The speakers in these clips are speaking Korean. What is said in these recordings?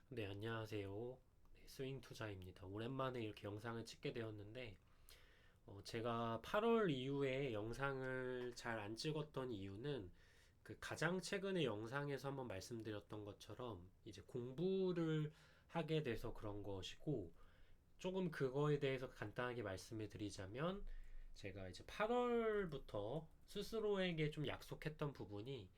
네, 안녕하세요. 네, 스윙 투자입니다. 오랜만에 이렇게 영상을 찍게 되었는데, 제가 8월 이후에 영상을 잘 안 찍었던 이유는 그 가장 최근에 영상에서 한번 말씀드렸던 것처럼 이제 공부를 하게 돼서 그런 것이고, 조금 그거에 대해서 간단하게 말씀을 드리자면, 제가 이제 8월부터 스스로에게 좀 약속했던 부분이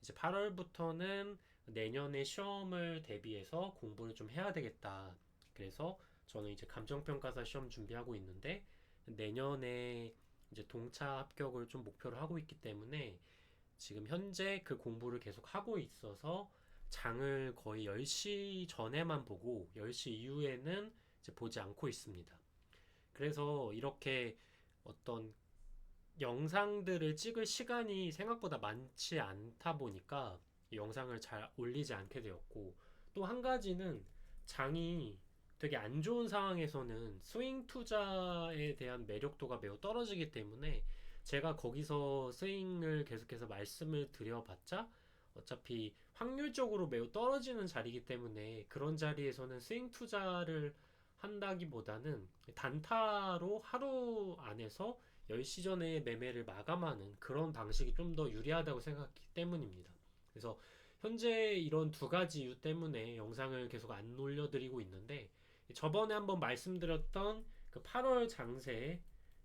이제 8월부터는 내년에 시험을 대비해서 공부를 좀 해야 되겠다. 그래서 저는 이제 감정평가사 시험 준비하고 있는데 내년에 이제 동차 합격을 좀 목표로 하고 있기 때문에 지금 현재 그 공부를 계속 하고 있어서 장을 거의 10시 전에만 보고 10시 이후에는 이제 보지 않고 있습니다. 그래서 이렇게 어떤 영상들을 찍을 시간이 생각보다 많지 않다 보니까 영상을 잘 올리지 않게 되었고, 또 한 가지는 장이 되게 안 좋은 상황에서는 스윙 투자에 대한 매력도가 매우 떨어지기 때문에 제가 거기서 스윙을 계속해서 말씀을 드려봤자 어차피 확률적으로 매우 떨어지는 자리이기 때문에 그런 자리에서는 스윙 투자를 한다기보다는 단타로 하루 안에서 10시 전에 매매를 마감하는 그런 방식이 좀 더 유리하다고 생각했기 때문입니다. 그래서 현재 이런 두 가지 이유 때문에 영상을 계속 안 올려드리고 있는데, 저번에 한번 말씀드렸던 그 8월 장세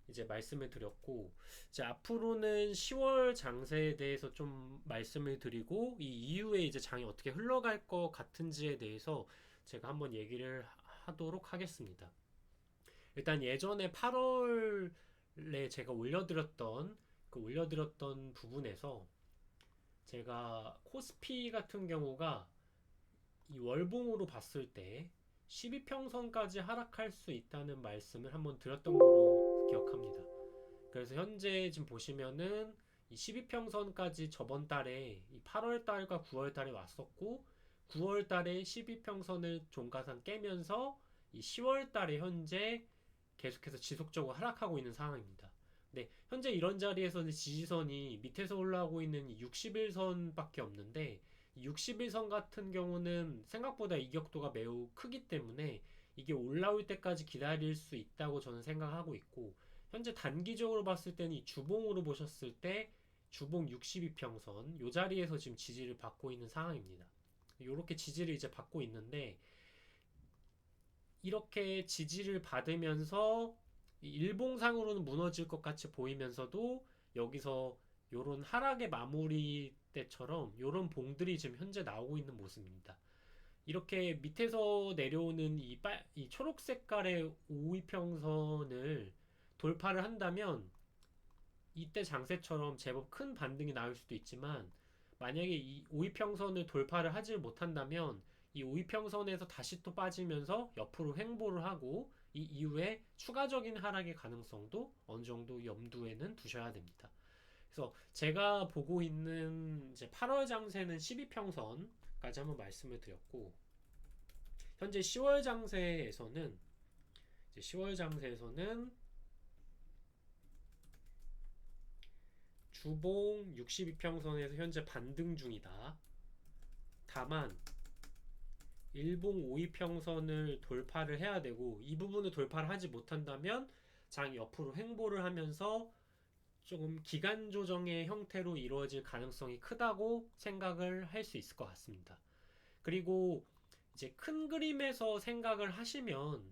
이제 말씀을 드렸고, 이제 앞으로는 10월 장세에 대해서 좀 말씀을 드리고, 이 이후에 이제 장이 어떻게 흘러갈 것 같은지에 대해서 제가 한번 얘기를 하도록 하겠습니다. 일단 예전에 8월에 제가 올려드렸던 부분에서 제가 코스피 같은 경우가 이 월봉으로 봤을 때 12평선까지 하락할 수 있다는 말씀을 한번 드렸던 걸로 기억합니다. 그래서 현재 지금 보시면은 이 12평선까지 저번 달에 이 8월 달과 9월 달에 왔었고, 9월 달에 12평선을 종가상 깨면서 이 10월 달에 현재 계속해서 지속적으로 하락하고 있는 상황입니다. 네, 현재 이런 자리에서는 지지선이 밑에서 올라오고 있는 60일선밖에 없는데, 60일선 같은 경우는 생각보다 이격도가 매우 크기 때문에 이게 올라올 때까지 기다릴 수 있다고 저는 생각하고 있고, 현재 단기적으로 봤을 때는 이 주봉으로 보셨을 때 주봉 62평선 이 자리에서 지금 지지를 받고 있는 상황입니다. 이렇게 지지를 이제 받고 있는데, 이렇게 지지를 받으면서 일봉상으로는 무너질 것 같이 보이면서도 여기서 요런 하락의 마무리 때처럼 요런 봉들이 지금 현재 나오고 있는 모습입니다. 이렇게 밑에서 내려오는 이 초록 색깔의 5위평선을 돌파를 한다면 이때 장세처럼 제법 큰 반등이 나올 수도 있지만, 만약에 이 5위평선을 돌파를 하지 못한다면 이 5위평선에서 다시 또 빠지면서 옆으로 횡보를 하고 이 이후에 추가적인 하락의 가능성도 어느 정도 염두에는 두셔야 됩니다. 그래서 제가 보고 있는 이제 8월 장세는 12평선까지 한번 말씀을 드렸고, 현재 10월 장세에서는 이제 10월 장세에서는 주봉 62평선에서 현재 반등 중이다. 다만 일봉 5위평선을 돌파를 해야 되고, 이 부분을 돌파를 하지 못한다면 장이 옆으로 횡보를 하면서 조금 기간 조정의 형태로 이루어질 가능성이 크다고 생각을 할 수 있을 것 같습니다. 그리고 이제 큰 그림에서 생각을 하시면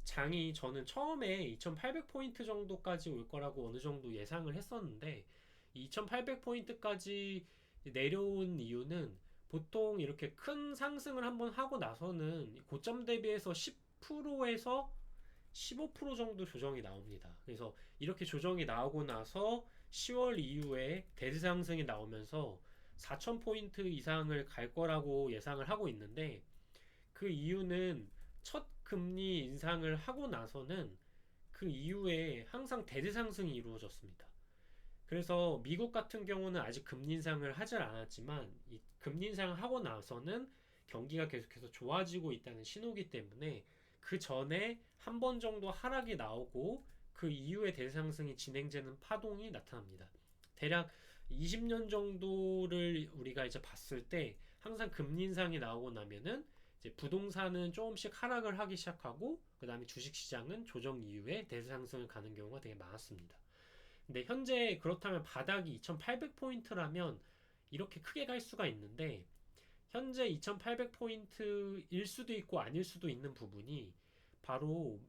장이 저는 처음에 2800포인트 정도까지 올 거라고 어느 정도 예상을 했었는데, 2800포인트까지 내려온 이유는 보통 이렇게 큰 상승을 한번 하고 나서는 고점 대비해서 10%에서 15% 정도 조정이 나옵니다. 그래서 이렇게 조정이 나오고 나서 10월 이후에 대지상승이 나오면서 4000포인트 이상을 갈 거라고 예상을 하고 있는데, 그 이유는 첫 금리 인상을 하고 나서는 그 이후에 항상 대대상승이 이루어졌습니다. 그래서 미국 같은 경우는 아직 금리 인상을 하질 않았지만 이 금리 인상을 하고 나서는 경기가 계속해서 좋아지고 있다는 신호기 때문에 그 전에 한 번 정도 하락이 나오고 그 이후에 대상승이 진행되는 파동이 나타납니다. 대략 20년 정도를 우리가 이제 봤을 때 항상 금리 인상이 나오고 나면은 이제 부동산은 조금씩 하락을 하기 시작하고 그 다음에 주식시장은 조정 이후에 대세상승을 가는 경우가 되게 많았습니다. 근데 현재 그렇다면 바닥이 2800포인트라면 이렇게 크게 갈 수가 있는데 현재 2800포인트일 수도 있고 아닐 수도 있는 부분이 바로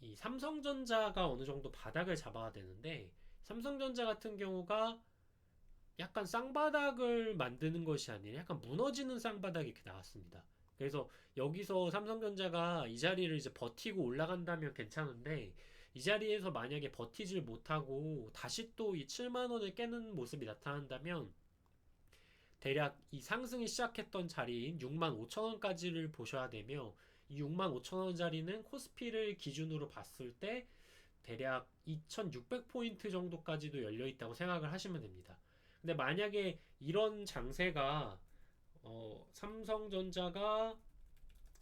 이 삼성전자가 어느 정도 바닥을 잡아야 되는데 삼성전자 같은 경우가 약간 쌍바닥을 만드는 것이 아니라 약간 무너지는 쌍바닥이 이렇게 나왔습니다. 그래서 여기서 삼성전자가 이 자리를 이제 버티고 올라간다면 괜찮은데 이 자리에서 만약에 버티질 못하고 다시 또 이 7만 원을 깨는 모습이 나타난다면 대략 이 상승이 시작했던 자리인 6만 5천 원까지를 보셔야 되며 이 6만 5천 원짜리는 코스피를 기준으로 봤을 때 대략 2600포인트 정도까지도 열려 있다고 생각을 하시면 됩니다. 근데 만약에 이런 장세가 삼성전자가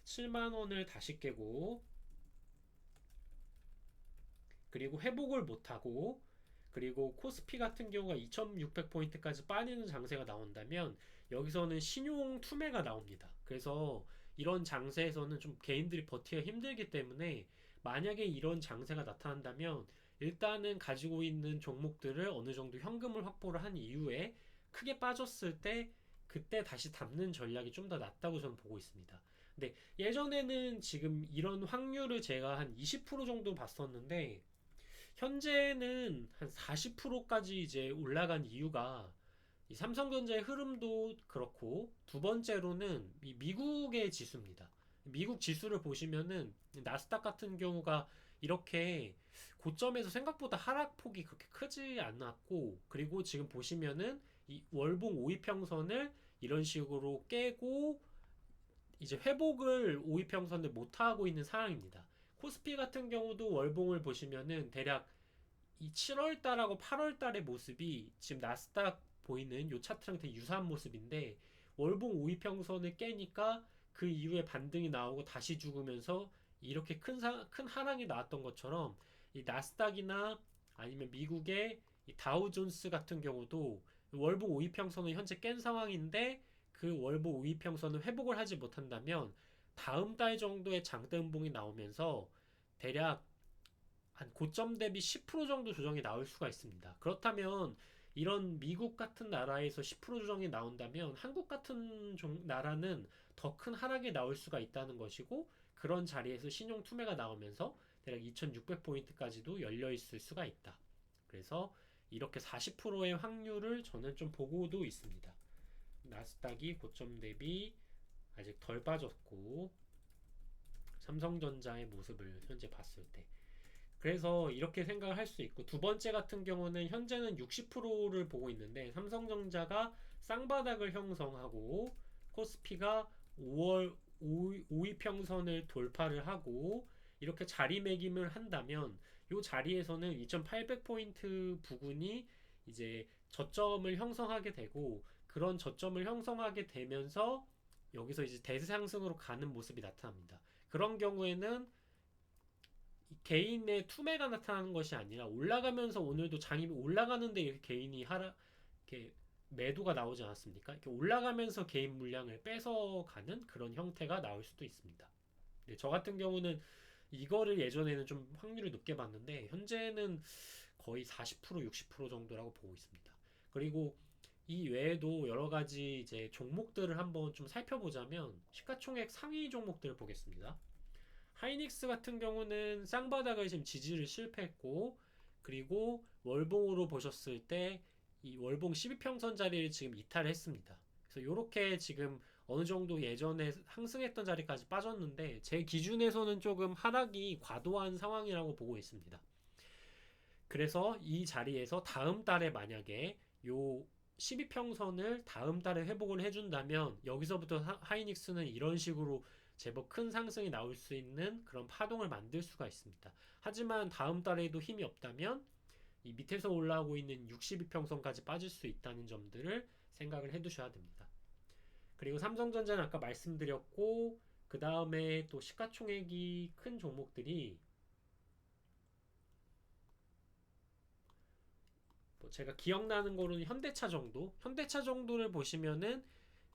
7만 원을 다시 깨고 그리고 회복을 못하고 그리고 코스피 같은 경우가 2600포인트까지 빠지는 장세가 나온다면 여기서는 신용 투매가 나옵니다. 그래서 이런 장세에서는 좀 개인들이 버티기가 힘들기 때문에 만약에 이런 장세가 나타난다면 일단은 가지고 있는 종목들을 어느 정도 현금을 확보를 한 이후에 크게 빠졌을 때 그때 다시 담는 전략이 좀 더 낫다고 저는 보고 있습니다. 근데 예전에는 지금 이런 확률을 제가 한 20% 정도 봤었는데 현재는 한 40%까지 이제 올라간 이유가 이 삼성전자의 흐름도 그렇고 두 번째로는 이 미국의 지수입니다. 미국 지수를 보시면은 나스닥 같은 경우가 이렇게 고점에서 생각보다 하락폭이 그렇게 크지 않았고 그리고 지금 보시면은 이 월봉 5이평선을 이런 식으로 깨고 이제 회복을 5이평선을 못하고 있는 상황입니다. 코스피 같은 경우도 월봉을 보시면은 대략 이 7월 달하고 8월 달의 모습이 지금 나스닥 보이는 요 차트랑 되게 유사한 모습인데 월봉 5이평선을 깨니까 그 이후에 반등이 나오고 다시 죽으면서 이렇게 큰 하락이 나왔던 것처럼 이 나스닥이나 아니면 미국의 이 다우존스 같은 경우도 월봉 5이평선을 현재 깬 상황인데 그 월봉 5이평선을 회복을 하지 못한다면 다음 달 정도의 장대 음봉이 나오면서 대략 한 고점 대비 10% 정도 조정이 나올 수가 있습니다. 그렇다면 이런 미국 같은 나라에서 10% 조정이 나온다면 한국 같은 나라는 더 큰 하락이 나올 수가 있다는 것이고 그런 자리에서 신용 투매가 나오면서 대략 2600포인트까지도 열려 있을 수가 있다. 그래서 이렇게 40%의 확률을 저는 좀 보고도 있습니다. 나스닥이 고점 대비 아직 덜 빠졌고 삼성전자의 모습을 현재 봤을 때 그래서 이렇게 생각을 할 수 있고 두 번째 같은 경우는 현재는 60%를 보고 있는데 삼성전자가 쌍바닥을 형성하고 코스피가 5월 5위평선을 돌파를 하고 이렇게 자리매김을 한다면 이 자리에서는 2800포인트 부근이 이제 저점을 형성하게 되고 그런 저점을 형성하게 되면서 여기서 이제 대상승으로 가는 모습이 나타납니다. 그런 경우에는 개인의 투매가 나타나는 것이 아니라 올라가면서 오늘도 장이 올라가는데 이렇게 개인이 이렇게 매도가 나오지 않았습니까? 이렇게 올라가면서 개인 물량을 뺏어가는 그런 형태가 나올 수도 있습니다. 네, 저 같은 경우는 이거를 예전에는 좀 확률을 높게 봤는데 현재는 거의 40% 60% 정도라고 보고 있습니다. 그리고 이 외에도 여러 가지 이제 종목들을 한번 좀 살펴보자면 시가총액 상위 종목들을 보겠습니다. 하이닉스 같은 경우는 쌍바닥을 지금 지지를 실패했고 그리고 월봉으로 보셨을 때 이 월봉 12평선 자리를 지금 이탈했습니다. 그래서 이렇게 지금 어느 정도 예전에 상승했던 자리까지 빠졌는데 제 기준에서는 조금 하락이 과도한 상황이라고 보고 있습니다. 그래서 이 자리에서 다음 달에 만약에 요 12평선을 다음 달에 회복을 해준다면 여기서부터 하이닉스는 이런 식으로 제법 큰 상승이 나올 수 있는 그런 파동을 만들 수가 있습니다. 하지만 다음 달에도 힘이 없다면 이 밑에서 올라오고 있는 62평선까지 빠질 수 있다는 점들을 생각을 해두셔야 됩니다. 그리고 삼성전자는 아까 말씀드렸고 그 다음에 또 시가총액이 큰 종목들이 뭐 제가 기억나는 거로는 현대차 정도를 보시면은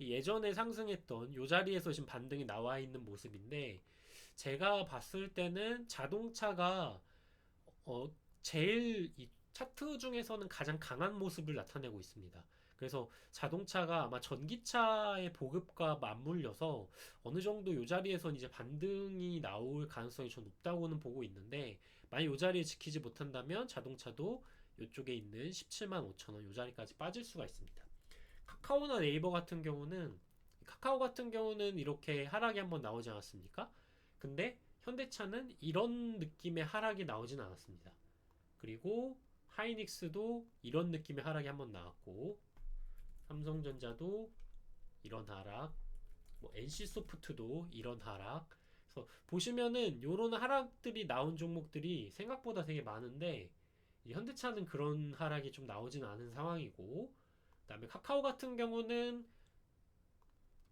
예전에 상승했던 요 자리에서 지금 반등이 나와 있는 모습인데, 제가 봤을 때는 자동차가 어, 제일 이 차트 중에서는 가장 강한 모습을 나타내고 있습니다. 그래서 자동차가 아마 전기차의 보급과 맞물려서 어느 정도 이 자리에선 이제 반등이 나올 가능성이 좀 높다고는 보고 있는데, 만약 이 자리에 지키지 못한다면 자동차도 이쪽에 있는 17만 5천 원 이 자리까지 빠질 수가 있습니다. 카카오나 네이버 같은 경우는, 카카오 같은 경우는 이렇게 하락이 한번 나오지 않았습니까? 근데 현대차는 이런 느낌의 하락이 나오진 않았습니다. 그리고 하이닉스도 이런 느낌의 하락이 한번 나왔고, 삼성전자도 이런 하락, 뭐 NC소프트도 이런 하락. 그래서 보시면은 요런 하락들이 나온 종목들이 생각보다 되게 많은데, 현대차는 그런 하락이 좀 나오진 않은 상황이고, 그다음에 카카오 같은 경우는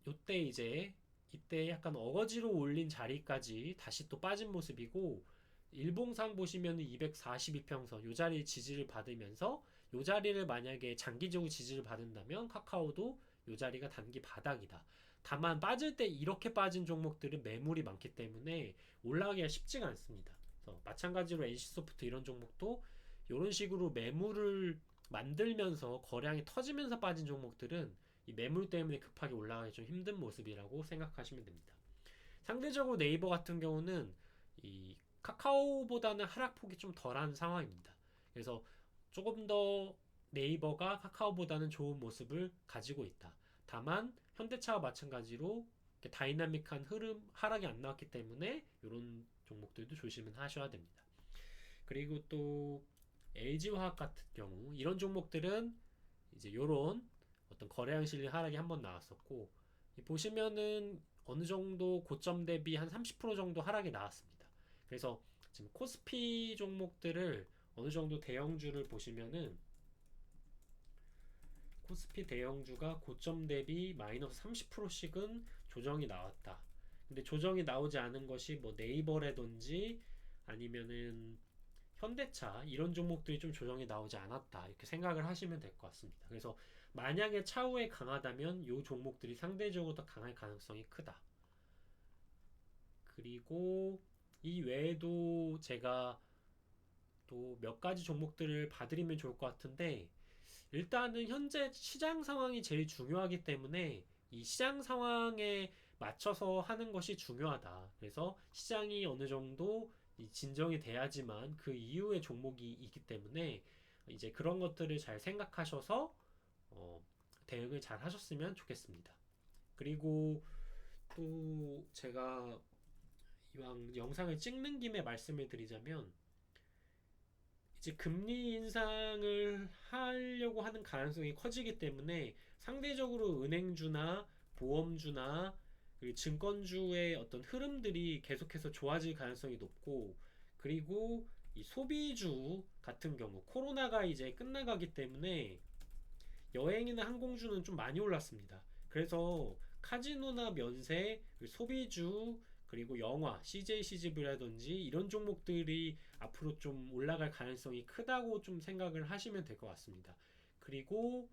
요때 이제 이때 약간 어거지로 올린 자리까지 다시 또 빠진 모습이고, 일봉상 보시면 242평선 요 자리 지지를 받으면서, 요 자리를 만약에 장기적으로 지지를 받는다면 카카오도 요 자리가 단기 바닥이다. 다만 빠질 때 이렇게 빠진 종목들은 매물이 많기 때문에 올라가기가 쉽지가 않습니다. 그래서 마찬가지로 NC소프트 이런 종목도 이런 식으로 매물을 만들면서 거량이 터지면서 빠진 종목들은 이 매물 때문에 급하게 올라가기 좀 힘든 모습이라고 생각하시면 됩니다. 상대적으로 네이버 같은 경우는 이 카카오보다는 하락폭이 좀 덜한 상황입니다. 그래서 조금 더 네이버가 카카오보다는 좋은 모습을 가지고 있다. 다만 현대차와 마찬가지로 다이나믹한 흐름 하락이 안 나왔기 때문에 이런 종목들도 조심은 하셔야 됩니다. 그리고 또 LG화학 같은 경우 이런 종목들은 이제 이런 어떤 거래량 실리 하락이 한번 나왔었고, 보시면은 어느 정도 고점 대비 한 30% 정도 하락이 나왔습니다. 그래서 지금 코스피 종목들을 어느 정도 대형주를 보시면은 코스피 대형주가 고점 대비 마이너스 30%씩은 조정이 나왔다. 근데 조정이 나오지 않은 것이 뭐 네이버라든지 아니면은 현대차 이런 종목들이 좀 조정이 나오지 않았다 이렇게 생각을 하시면 될 것 같습니다. 그래서 만약에 차후에 강하다면 이 종목들이 상대적으로 더 강할 가능성이 크다. 그리고 이 외에도 제가 또 몇 가지 종목들을 봐드리면 좋을 것 같은데, 일단은 현재 시장 상황이 제일 중요하기 때문에 이 시장 상황에 맞춰서 하는 것이 중요하다. 그래서 시장이 어느 정도 진정이 돼야지만 그 이후에 종목이 있기 때문에 이제 그런 것들을 잘 생각하셔서 어, 대응을 잘 하셨으면 좋겠습니다. 그리고 또 제가 이왕 영상을 찍는 김에 말씀을 드리자면, 이제 금리 인상을 하려고 하는 가능성이 커지기 때문에 상대적으로 은행주나 보험주나 그리고 증권주의 어떤 흐름들이 계속해서 좋아질 가능성이 높고, 그리고 이 소비주 같은 경우 코로나가 이제 끝나가기 때문에 여행이나 항공주는 좀 많이 올랐습니다. 그래서 카지노나 면세, 소비주, 그리고 영화, CJ CGV라든지 이런 종목들이 앞으로 좀 올라갈 가능성이 크다고 좀 생각을 하시면 될 것 같습니다. 그리고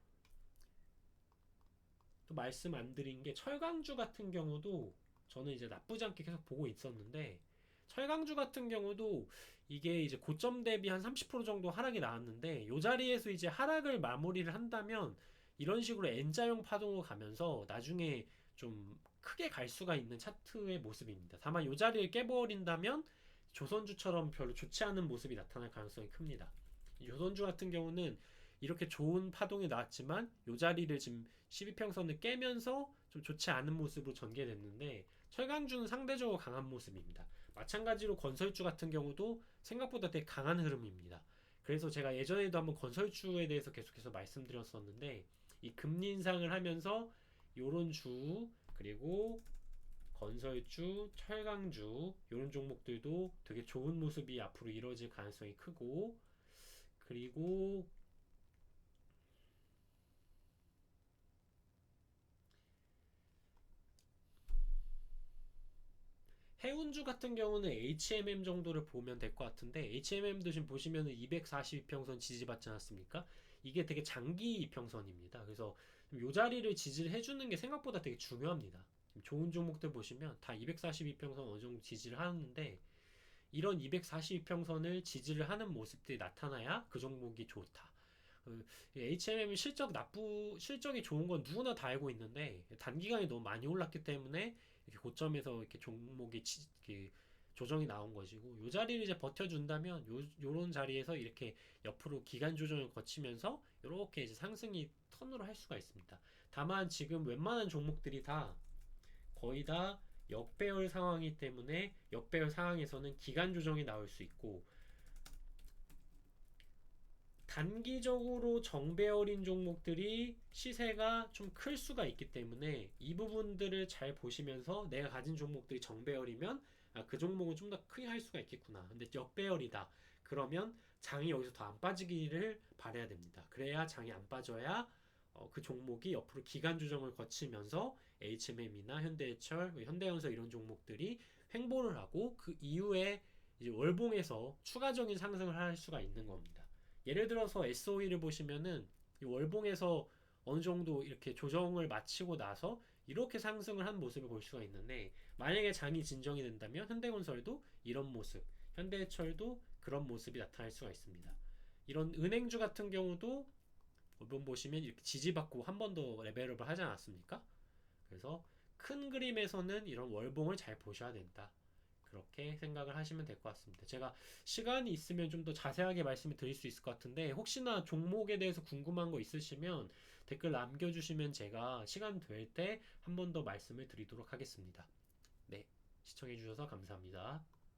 또 말씀 안 드린 게 철강주 같은 경우도 저는 이제 나쁘지 않게 계속 보고 있었는데, 철강주 같은 경우도 이게 이제 고점 대비 한 30% 정도 하락이 나왔는데, 이 자리에서 이제 하락을 마무리를 한다면 이런 식으로 N자형 파동으로 가면서 나중에 좀 크게 갈 수가 있는 차트의 모습입니다. 다만 이 자리를 깨버린다면 조선주처럼 별로 좋지 않은 모습이 나타날 가능성이 큽니다. 조선주 같은 경우는 이렇게 좋은 파동이 나왔지만 이 자리를 지금 12평선을 깨면서 좀 좋지 않은 모습으로 전개됐는데, 철강주는 상대적으로 강한 모습입니다. 마찬가지로 건설주 같은 경우도 생각보다 되게 강한 흐름입니다. 그래서 제가 예전에도 한번 건설주에 대해서 계속해서 말씀드렸었는데, 이 금리 인상을 하면서 요런 주, 그리고 건설주, 철강주 이런 종목들도 되게 좋은 모습이 앞으로 이루어질 가능성이 크고, 그리고 해운주 같은 경우는 HMM 정도를 보면 될 것 같은데, HMM도 지금 보시면은 242평선 지지받지 않았습니까? 이게 되게 장기 이평선입니다. 그래서 요 자리를 지지를 해주는 게 생각보다 되게 중요합니다. 좋은 종목들 보시면 다 242평선 어느 정도 지지를 하는데 이런 242평선을 지지를 하는 모습들이 나타나야 그 종목이 좋다. HMM이 실적이 좋은 건 누구나 다 알고 있는데 단기간에 너무 많이 올랐기 때문에 이렇게 고점에서 이렇게 종목이 이렇게 조정이 나온 것이고 요 자리를 이제 버텨준다면 요런 자리에서 이렇게 옆으로 기간 조정을 거치면서 이렇게 이제 상승이 턴으로 할 수가 있습니다. 다만 지금 웬만한 종목들이 다 거의 다 역배열 상황이기 때문에 역배열 상황에서는 기간 조정이 나올 수 있고 단기적으로 정배열인 종목들이 시세가 좀 클 수가 있기 때문에 이 부분들을 잘 보시면서 내가 가진 종목들이 정배열이면 그 종목은 좀 더 크게 할 수가 있겠구나. 근데 역배열이다. 그러면 장이 여기서 더 안 빠지기를 바라야 됩니다. 그래야 장이 안 빠져야 그 종목이 옆으로 기간 조정을 거치면서 HMM이나 현대해철, 현대건설 이런 종목들이 횡보를 하고 그 이후에 이제 월봉에서 추가적인 상승을 할 수가 있는 겁니다. 예를 들어서 SOE를 보시면은 이 월봉에서 어느 정도 이렇게 조정을 마치고 나서 이렇게 상승을 한 모습을 볼 수가 있는데 만약에 장이 진정이 된다면 현대건설도 이런 모습, 현대해철도 그런 모습이 나타날 수가 있습니다. 이런 은행주 같은 경우도 월봉 보시면 이렇게 지지받고 한 번 더 레벨업을 하지 않았습니까? 그래서 큰 그림에서는 이런 월봉을 잘 보셔야 된다. 그렇게 생각을 하시면 될 것 같습니다. 제가 시간이 있으면 좀 더 자세하게 말씀을 드릴 수 있을 것 같은데 혹시나 종목에 대해서 궁금한 거 있으시면 댓글 남겨주시면 제가 시간 될 때 한 번 더 말씀을 드리도록 하겠습니다. 네, 시청해주셔서 감사합니다.